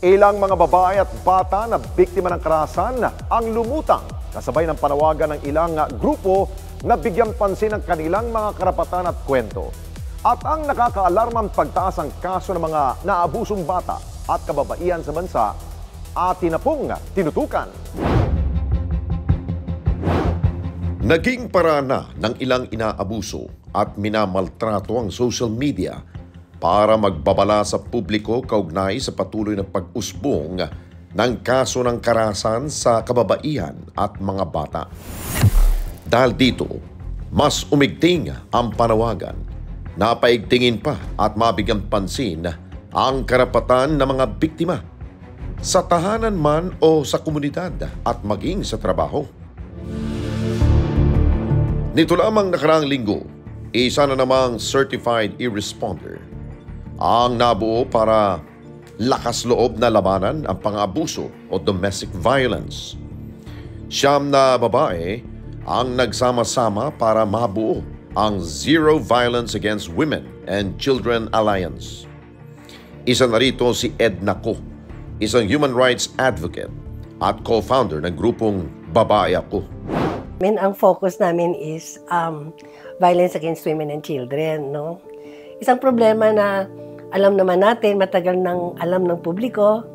Ilang mga babae at bata na biktima ng karahasan ang lumutang kasabay ng panawagan ng ilang grupo na bigyang pansin ang kanilang mga karapatan at kwento. At ang nakakaalarmang pagtaas ang kaso ng mga naabusong bata at kababaihan sa bansa, atin na pong tinutukan. Naging parana ng ilang inaabuso at minamaltrato ang social media para magbabala sa publiko kaugnay sa patuloy na pag-usbong ng kaso ng karahasan sa kababaihan at mga bata. Dahil dito, mas umigting ang panawagan na paigtingin pa at mabigyan pansin ang karapatan ng mga biktima sa tahanan man o sa komunidad at maging sa trabaho. Nito lamang nakaraang linggo, isa na namang certified e-responder ang nabuo para lakas loob na labanan ang pang-abuso o domestic violence. 9 na babae ang nagsama-sama para mabuo ang Zero Violence Against Women and Children Alliance. Isa na rito si Edna Ko, isang human rights advocate at co-founder ng grupong Babae Ako. Ang focus namin is violence against women and children. No? Isang problema na alam naman natin, matagal nang alam ng publiko,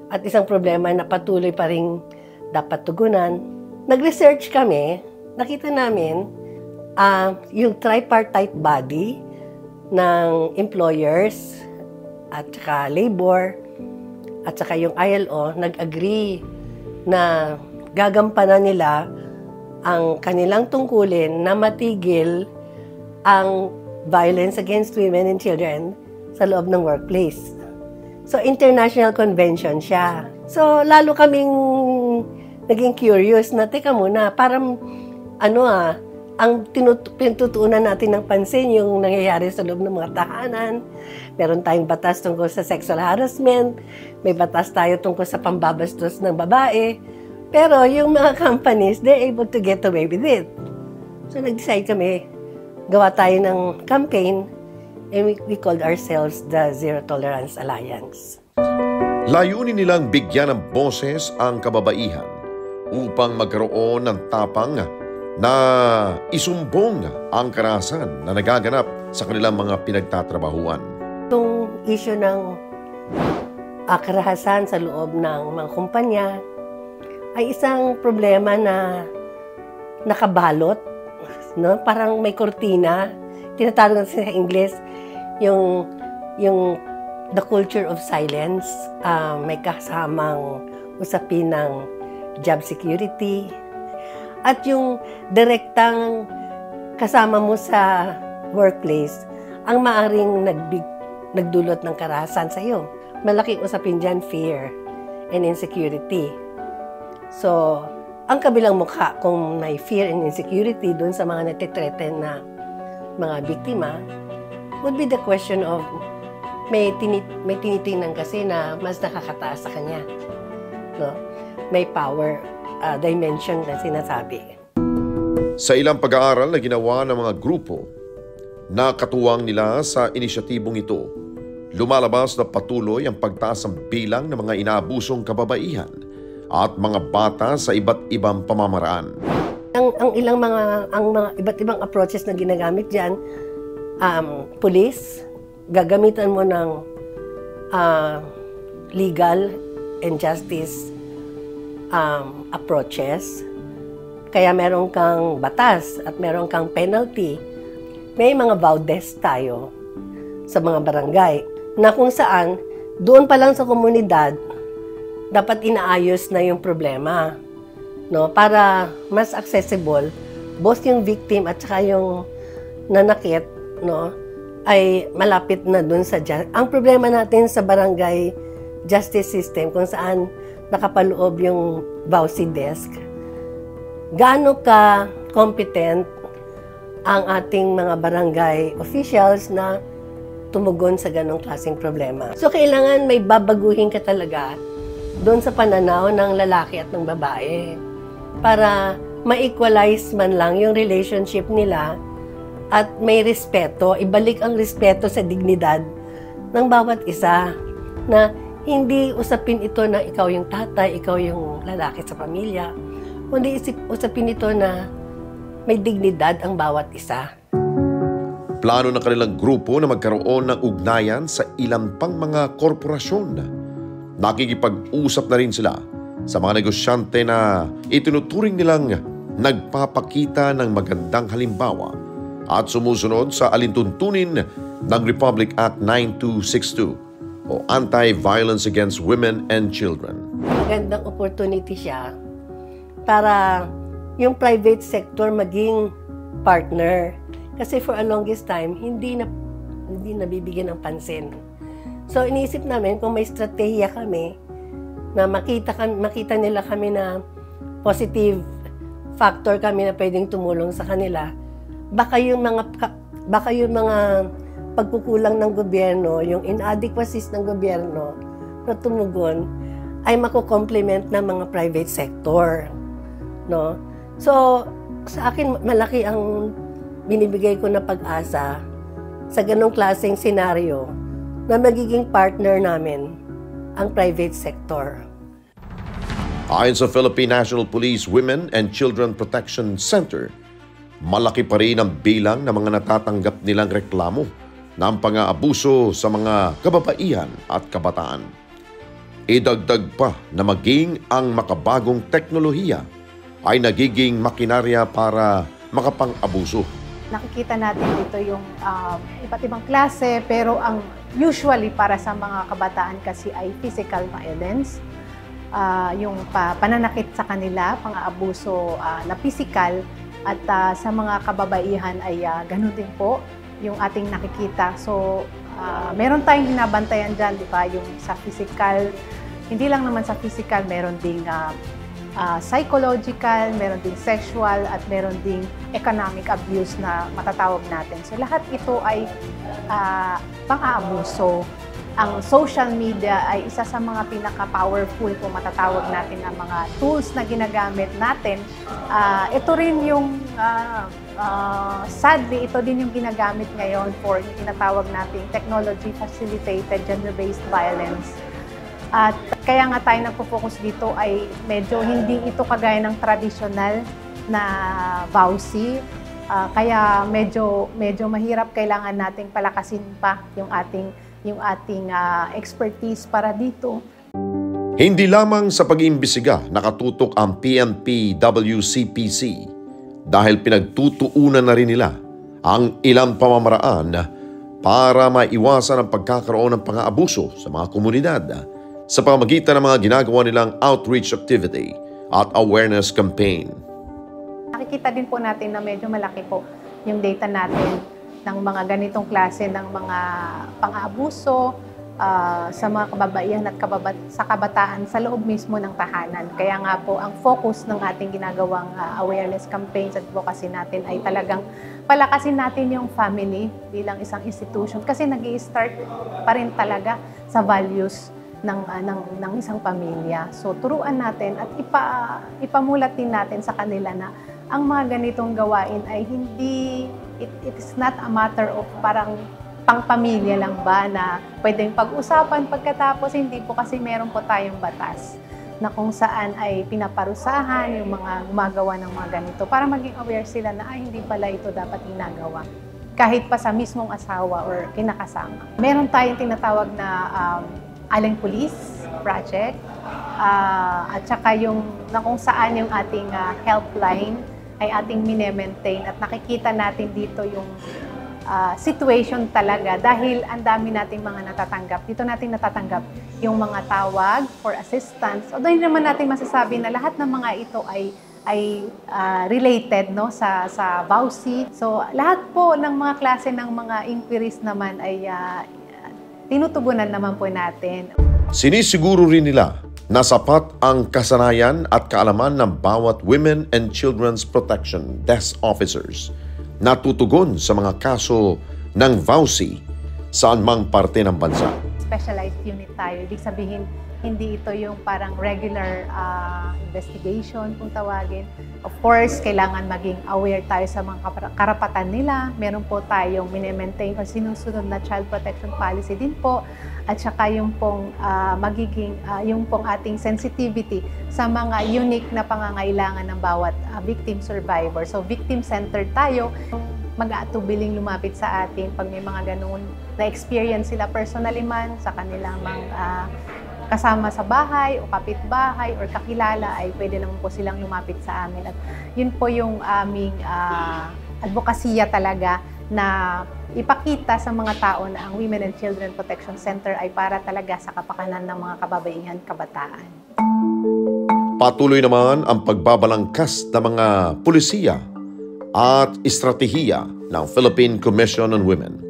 at isang problema na patuloy pa rin dapat tugunan. Nag-research kami, nakita namin yung tripartite body ng employers at saka labor at saka yung ILO nag-agree na gagampanan nila ang kanilang tungkulin na matigil ang violence against women and children sa loob ng workplace. So, international convention siya. So, lalo kaming naging curious na, teka muna, parang, ang tinutuunan natin ng pansin yung nangyayari sa loob ng mga tahanan. Meron tayong batas tungkol sa sexual harassment, may batas tayo tungkol sa pambabastos ng babae, pero yung mga companies, they're able to get away with it. So, nag-decide kami, gawa tayo ng campaign, and we called ourselves the Zero Tolerance Alliance. Layunin nilang bigyan ng boses ang kababaihan upang magkaroon ng tapang na isumbong ang karahasan na nagaganap sa kanilang mga pinagtatrabahuan. Itong issue ng karahasan sa loob ng mga kumpanya ay isang problema na nakabalot, no? Parang may kortina. Tinatawag natin sa English yung the culture of silence. May kasamang usapin ng job security at yung direktang kasama mo sa workplace ang maaring nagdulot ng karahasan sa iyo. Malaking usapin dyan, fear and insecurity. So, ang kabilang mukha kung may fear and insecurity doon sa mga natitreaten na mga biktima would be the question of may tinitingnan kasi na mas nakakataas sa kanya. No? May power dimension na sinasabi. Sa ilang pag-aaral na ginawa ng mga grupo na katuwang nila sa inisyatibong ito, lumalabas na patuloy ang pagtaas ng bilang ng mga inaabusong kababaihan at mga bata sa iba't ibang pamamaraan. Ang mga iba't ibang approaches na ginagamit diyan, police, gagamitan mo ng legal and justice approaches. Kaya meron kang batas at meron kang penalty. May mga baudes tayo sa mga barangay na kung saan doon pa lang sa komunidad dapat inaayos na yung problema, no, para mas accessible both yung victim at saka yung nanakit, no, ay malapit na dun sa ang problema natin sa barangay justice system kung saan nakapaloob yung VAUSI desk. Gaano ka competent ang ating mga barangay officials na tumugon sa ganong klaseng problema. So kailangan may babaguhin ka talaga doon sa pananaw ng lalaki at ng babae para ma-equalize man lang yung relationship nila at may respeto, ibalik ang respeto sa dignidad ng bawat isa na Hindi usapin ito na ikaw yung tatay, ikaw yung lalaki sa pamilya. Kundi usapin ito na may dignidad ang bawat isa. Plano ng kanilang grupo na magkaroon ng ugnayan sa ilang pang mga korporasyon. Nakikipag-usap na rin sila sa mga negosyante na itinuturing nilang nagpapakita ng magandang halimbawa at sumusunod sa alintuntunin ng Republic Act 9262 o Anti-Violence Against Women and Children. Magandang opportunity siya para yung private sector maging partner. Kasi for a longest time, hindi nabibigyan ng pansin. So iniisip namin kung may strategiya kami na makita nila kami na positive factor kami na pwedeng tumulong sa kanila, baka yung mga pagkukulang ng gobyerno, yung inadequacies ng gobyerno na tumugon ay mako-complement ng mga private sector, no? So sa akin malaki ang binibigay ko na pag-asa sa ganong klaseng senaryo na magiging partner namin ang private sector. Ayon sa Philippine National Police Women and Children Protection Center, malaki pa rin ang bilang ng mga natatanggap nilang reklamo ng pang-aabuso sa mga kababaihan at kabataan. Idagdag pa na maging ang makabagong teknolohiya ay nagiging makinarya para makapang-abuso. Nakikita natin dito yung iba't ibang klase, pero ang usually para sa mga kabataan kasi ay physical violence. Yung pananakit sa kanila, pang-aabuso na physical, at sa mga kababaihan ay ganun din po yung ating nakikita. So, meron tayong binabantayan dyan, di ba? Yung sa physical, hindi lang naman sa physical, meron ding psychological, meron ding sexual, at meron ding economic abuse na matatawag natin. So, lahat ito ay pang-aabuso. Ang social media ay isa sa mga pinaka-powerful kung matatawag natin ng mga tools na ginagamit natin. Ito rin yung, sadly, ito din yung ginagamit ngayon for yung tinatawag nating technology-facilitated gender-based violence. At kaya nga tayo nagpo-focus dito ay medyo hindi ito kagaya ng traditional na VAUSI. Kaya medyo mahirap, kailangan nating palakasin pa yung ating expertise para dito. Hindi lamang sa pag-iimbestiga nakatutok ang PNP-WCPC dahil pinagtutuunan na rin nila ang ilang pamamaraan para maiwasan ang pagkakaroon ng pang-aabuso sa mga komunidad sa pamamagitan ng mga ginagawa nilang outreach activity at awareness campaign. Nakikita din po natin na medyo malaki po yung data natin ng mga ganitong klase ng mga pang-aabuso sa mga kababaihan at sa kabataan sa loob mismo ng tahanan. Kaya nga po, ang focus ng ating ginagawang awareness campaigns at advocacy natin ay talagang palakasin natin yung family bilang isang institution. Kasi nag-i-start pa rin talaga sa values ng isang pamilya. So, turuan natin at ipamulat din natin sa kanila na ang mga ganitong gawain ay hindi, it is not a matter of parang pang-pamilya lang ba na pwedeng pag-usapan pagkatapos. Hindi po, kasi meron po tayong batas na kung saan ay pinaparusahan yung mga gumagawa ng mga ganito para maging aware sila na hindi pala ito dapat ginagawa kahit pa sa mismong asawa or kinakasama. Meron tayong tinatawag na Aling Police Project at saka yung na kung saan yung ating helpline ay ating mine-maintain at nakikita natin dito yung situation talaga dahil ang dami nating mga natatanggap. Dito natin natatanggap yung mga tawag for assistance. Although hindi naman natin masasabi na lahat ng mga ito ay related, no, sa VAUSI. So lahat po ng mga klase ng mga inquiries naman ay tinutugunan naman po natin. Sinisiguro rin nila na sapat ang kasanayan at kaalaman ng bawat Women and Children's Protection Desk Officers na tutugon sa mga kaso ng VAUSI saan mang parte ng bansa. Specialized unit tayo. Ibig sabihin, Hindi ito yung parang regular investigation kung tawagin. Of course, kailangan maging aware tayo sa mga karapatan nila. Meron po tayong mini-maintain o sinusunod na child protection policy din po. At saka yung pong yung pong ating sensitivity sa mga unique na pangangailangan ng bawat victim survivor. So victim-centered tayo. Mag-aatubiling lumapit sa atin pag may mga ganun na experience sila personally man sa kanilang mga kasama sa bahay o kapitbahay or kakilala, ay pwede naman po silang lumapit sa amin. At yun po yung aming advokasya talaga, na ipakita sa mga tao na ang Women and Children Protection Center ay para talaga sa kapakanan ng mga kababaihan, kabataan. Patuloy naman ang pagbabalangkas ng mga pulisiya at estratehiya ng Philippine Commission on Women,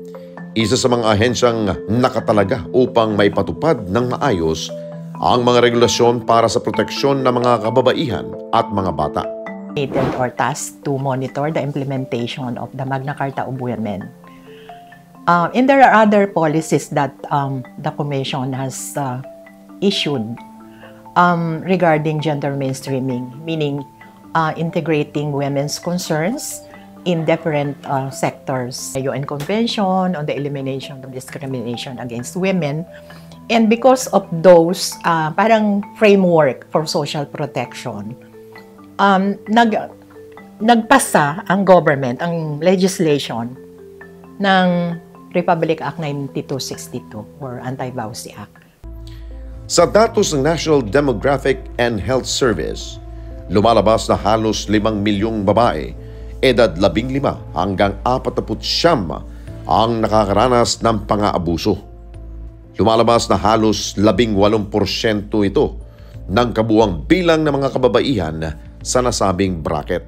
isa sa mga ahensyang nakatalaga upang maipatupad ng maayos ang mga regulasyon para sa proteksyon ng mga kababaihan at mga bata. Or tasked to monitor the implementation of the Magna Carta of Women. And there are other policies that the Commission has issued regarding gender mainstreaming, meaning integrating women's concerns in different sectors. The UN Convention on the Elimination of Discrimination Against Women. And because of those parang framework for social protection, nagpasa ang government, ang legislation ng Republic Act 9262 or Anti-Vowsy Act. Sa datos ng National Demographic and Health Service, lumalabas na halos 5 milyong babae, edad 15 hanggang 49 ang nakakaranas ng pang-aabuso. Lumalabas na halos 18% ito ng kabuuang bilang ng mga kababaihan sa nasabing bracket.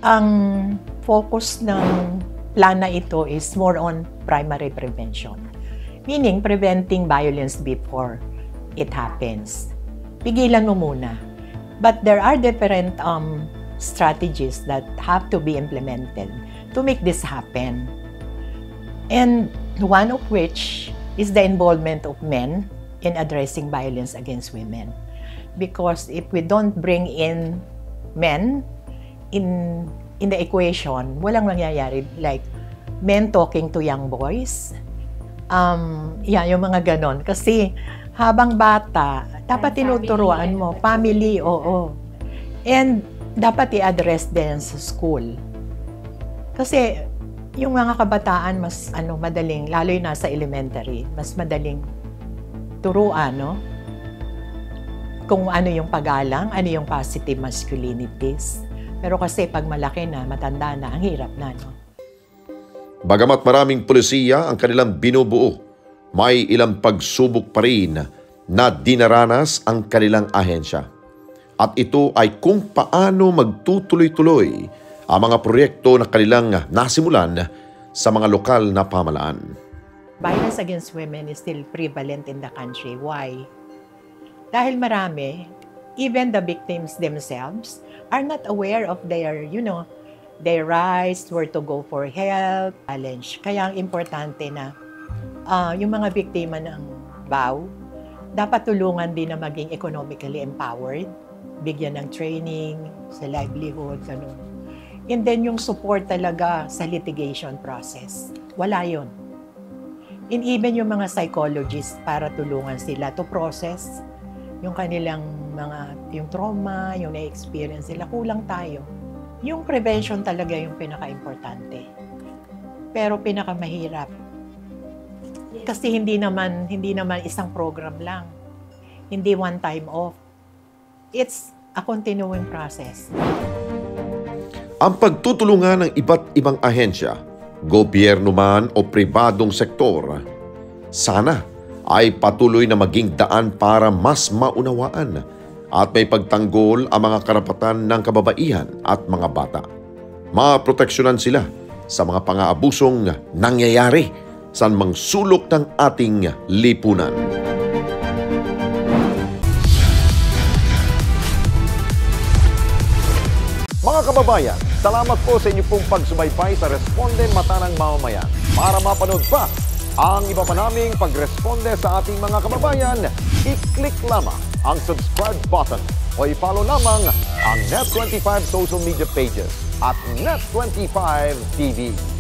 Ang focus ng plan na ito is more on primary prevention, meaning preventing violence before it happens. Pigilan mo muna. But there are different strategies that have to be implemented to make this happen. And one of which is the involvement of men in addressing violence against women. Because if we don't bring in men in the equation, walang mangyayari. Like, men talking to young boys. Yung mga ganon. Kasi, habang bata, dapat tinuturuan mo. Family, oo. And, dapat i-address din sa school. Kasi, yung mga kabataan, mas madaling, lalo yung nasa elementary, mas madaling turuan, no? Kung ano yung paggalang, ano yung positive masculinities. Pero kasi pag malaki na, matanda na, ang hirap na, no? Bagamat maraming pulisiya ang kanilang binubuo, may ilang pagsubok pa rin na dinaranas ang kanilang ahensya. At ito ay kung paano magtutuloy-tuloy ang mga proyekto na kanilang nasimulan sa mga lokal na pamahalaan. Violence against women is still prevalent in the country. Why? Dahil marami, even the victims themselves are not aware of their, their rights, where to go for help, challenge. Kaya ang importante na yung mga biktima ng BAW, dapat tulungan din na maging economically empowered, bigyan ng training, sa livelihood, ganun. And then yung support talaga sa litigation process. Wala yun. And even yung mga psychologists para tulungan sila to process yung kanilang yung trauma, yung na-experience sila, kulang tayo. Yung prevention talaga yung pinaka-importante. Pero pinaka-mahirap. Kasi hindi naman isang program lang. Hindi one time off. It's a continuing process. Ang pagtutulungan ng iba't ibang ahensya, gobyerno man o pribadong sektor, sana ay patuloy na maging daan para mas maunawaan at may pagtanggol ang mga karapatan ng kababaihan at mga bata. Maproteksyonan sila sa mga pang-aabusong nangyayari sa anumang sulok ng ating lipunan. Mga kababayan, salamat po sa inyong pong pagsubaybay sa Responde Mata ng Mamamayan. Para mapanood pa ang iba pa naming pagresponde sa ating mga kababayan, i-click lamang ang subscribe button o i-follow lamang ang Net25 social media pages at Net25 TV.